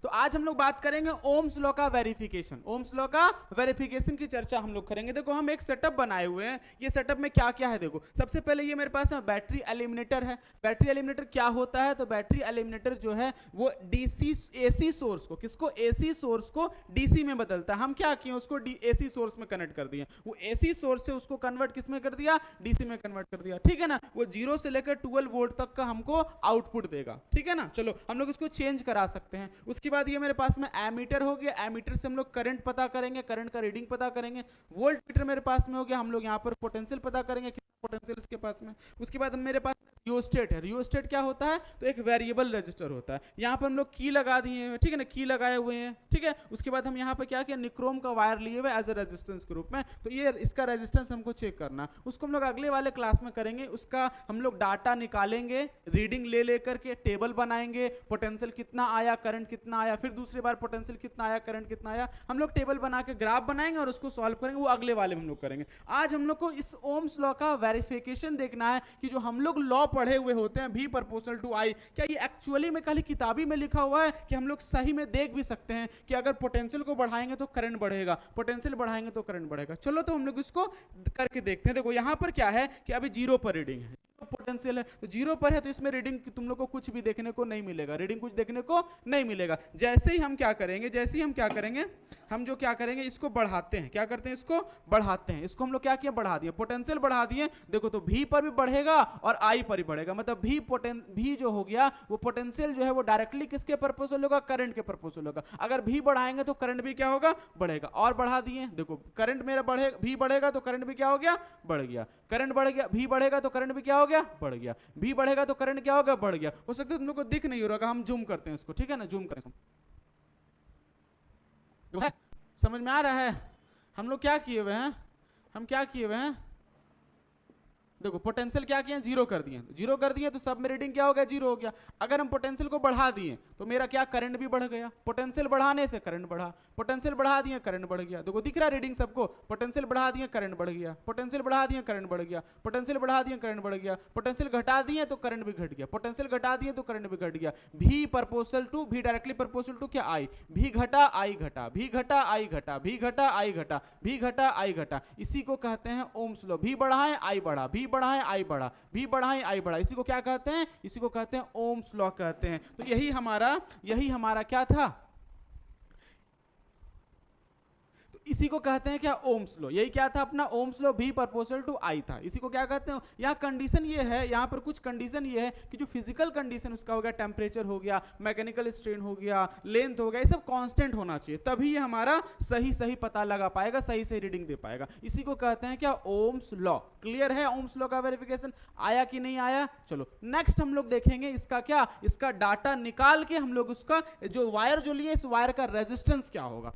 तो आज हम लोग बात करेंगे ओम्स लॉ का वेरिफिकेशन। ओम्स लॉ का वेरिफिकेशन की चर्चा हम लोग करेंगे। देखो हम एक सेटअप बनाए हुए हैं, ये सेटअप में क्या क्या है देखो। सबसे पहले ये मेरे पास बैटरी एलिमिनेटर है। बैटरी एलिमिनेटर क्या होता है? तो बैटरी एलिमिनेटर जो है वो डीसी एसी सोर्स को, किसको? एसी सोर्स को डीसी में बदलता है। हम क्या किए, उसको एसी सोर्स में कनेक्ट कर दिए, वो एसी सोर्स से उसको कन्वर्ट किस में कर दिया? डीसी में कन्वर्ट कर दिया, ठीक है ना। वो 0 से लेकर 12 वोल्ट तक का हमको आउटपुट देगा, ठीक है ना। चलो हम लोग इसको चेंज करा सकते हैं। उसके बाद ये मेरे पास में एमीटर हो गया, एमीटर से हम लोग करंट पता करेंगे, करंट का रीडिंग पता करेंगे। वोल्ट मीटर मेरे पास में हो गया, हम लोग यहाँ पर पोटेंशियल पता करेंगे, पोटेंशियल इसके पास में। उसके बाद मेरे पास रियोस्टेट है। रियोस्टेट क्या होता है? तो एक वेरिएबल रजिस्टर होता है। यहाँ पर हम लोग की लगा दिए हैं, ठीक है ना, की लगाए हुए हैं, ठीक है। उसके बाद हम यहाँ पर क्या किया, निक्रोम का वायर लिए हुए एज ए रेजिस्टेंस के रूप में। तो ये इसका रेजिस्टेंस हमको चेक करना, उसको हम लोग अगले वाले क्लास में करेंगे। उसका हम लोग डाटा निकालेंगे, रीडिंग ले लेकर के टेबल बनाएंगे, पोटेंशियल कितना आया, करंट कितना आया, फिर दूसरी बार पोटेंशियल कितना आया, करंट कितना आया। हम लोग टेबल बना के ग्राफ बनाएंगे और उसको सॉल्व करेंगे, वो अगले वाले में हम लोग करेंगे। आज हम लोग को इस ओम्स लॉ का वेरिफिकेशन देखना है कि जो हम लोग लॉ पढ़े हुए होते हैं V प्रोपोर्शनल टू I, क्या ये एक्चुअली में खाली किताबी में लिखा हुआ है कि हम लोग सही में देख भी सकते हैं कि अगर पोटेंशियल को बढ़ाएंगे तो करंट बढ़ेगा, पोटेंशियल बढ़ाएंगे तो करंट बढ़ेगा। चलो तो हम लोग इसको करके देखते हैं। देखो यहाँ पर क्या है कि अभी 0 पर रीडिंग है, पोटेंशियल है तो 0 पर है, तो इसमें रीडिंग तुम लोग को कुछ भी देखने को नहीं मिलेगा, रीडिंग कुछ देखने को नहीं मिलेगा। जैसे ही हम क्या करेंगे, जैसे ही हम क्या करेंगे, हम जो क्या करेंगे इसको बढ़ाते हैं, क्या करते हैं इसको बढ़ाते हैं। इसको हम लोग क्या किया, बढ़ा दिए, पोटेंशियल बढ़ा दिए। देखो तो V पर भी बढ़ेगा और I पर भी बढ़ेगा, मतलब V जो हो गया वो पोटेंशियल जो है वो डायरेक्टली किसके प्रोपोर्शनल होगा? करंट के प्रोपोर्शनल होगा। अगर V बढ़ाएंगे तो करंट भी क्या होगा? बढ़ेगा। और बढ़ा दिए, देखो करंट मेरा बढ़ेगा, V बढ़ेगा तो करंट भी क्या हो गया? बढ़ गया। करंट बढ़ गया, V बढ़ेगा तो करंट भी क्या हो गया? बढ़ गया। V बढ़ेगा तो करंट क्या होगा? बढ़ गया। हो सकता है तुम लोग को दिख नहीं हो रहा, हम जूम करते हैं इसको, ठीक है ना, जूम करें। समझ में आ रहा है? हम लोग क्या किए हुए हैं, हम क्या किए हुए हैं, देखो पोटेंशियल क्या किया, 0 कर दिए, 0 कर दिए तो सब में रीडिंग क्या हो गया? 0 हो गया। अगर हम पोटेंशियल को बढ़ा दिए तो मेरा क्या, करंट भी बढ़ गया। पोटेंशियल बढ़ाने से करंट बढ़ा, पोटेंशियल बढ़ा दिए करंट बढ़ गया। देखो दिख रहा है रीडिंग सबको, पोटेंशियल बढ़ा दिए करंट बढ़ गया, पोटेंशियल बढ़ा दिए करंट बढ़ गया, पोटेंशियल बढ़ा दिए करंट बढ़ गया, पोटेंशियल घटा दिए तो करंट भी घट गया, पोटेंशियल घटा दिए तो करंट भी घट गया। V proportional to V directly proportional to क्या? I। V घटा I घटा, V घटा I घटा, V घटा I घटा, V घटा I घटा, इसी को कहते हैं ओम्स लॉ। V बढ़ाएं I बढ़ा, V बढ़ाएं I बढ़ा, V बढ़ाएं I बढ़ा, इसी को क्या कहते हैं? इसी को कहते हैं ओम्स लॉ कहते हैं। तो यही हमारा क्या था, इसी को कहते हैं क्या? Ohm's law. यही क्या था अपना? Ohm's law. V proportional to I था, इसी को क्या कहते हैं? यहाँ कंडीशन ये है, यहाँ पर कुछ कंडीशन ये है कि जो फिजिकल कंडीशन उसका हो गया, टेम्परेचर हो गया, मैकेनिकल स्ट्रेन हो गया, लेंथ हो गया, ये सब कांस्टेंट होना चाहिए, तभी ये हमारा सही पता लगा पाएगा, सही रीडिंग दे पाएगा। इसी को कहते हैं क्या? Ohm's law. क्लियर है ओम्स लॉ का वेरिफिकेशन? आया कि नहीं आया? चलो नेक्स्ट हम लोग देखेंगे इसका क्या, इसका डाटा निकाल के हम लोग उसका जो वायर जो लिए, इस वायर का रेजिस्टेंस क्या होगा।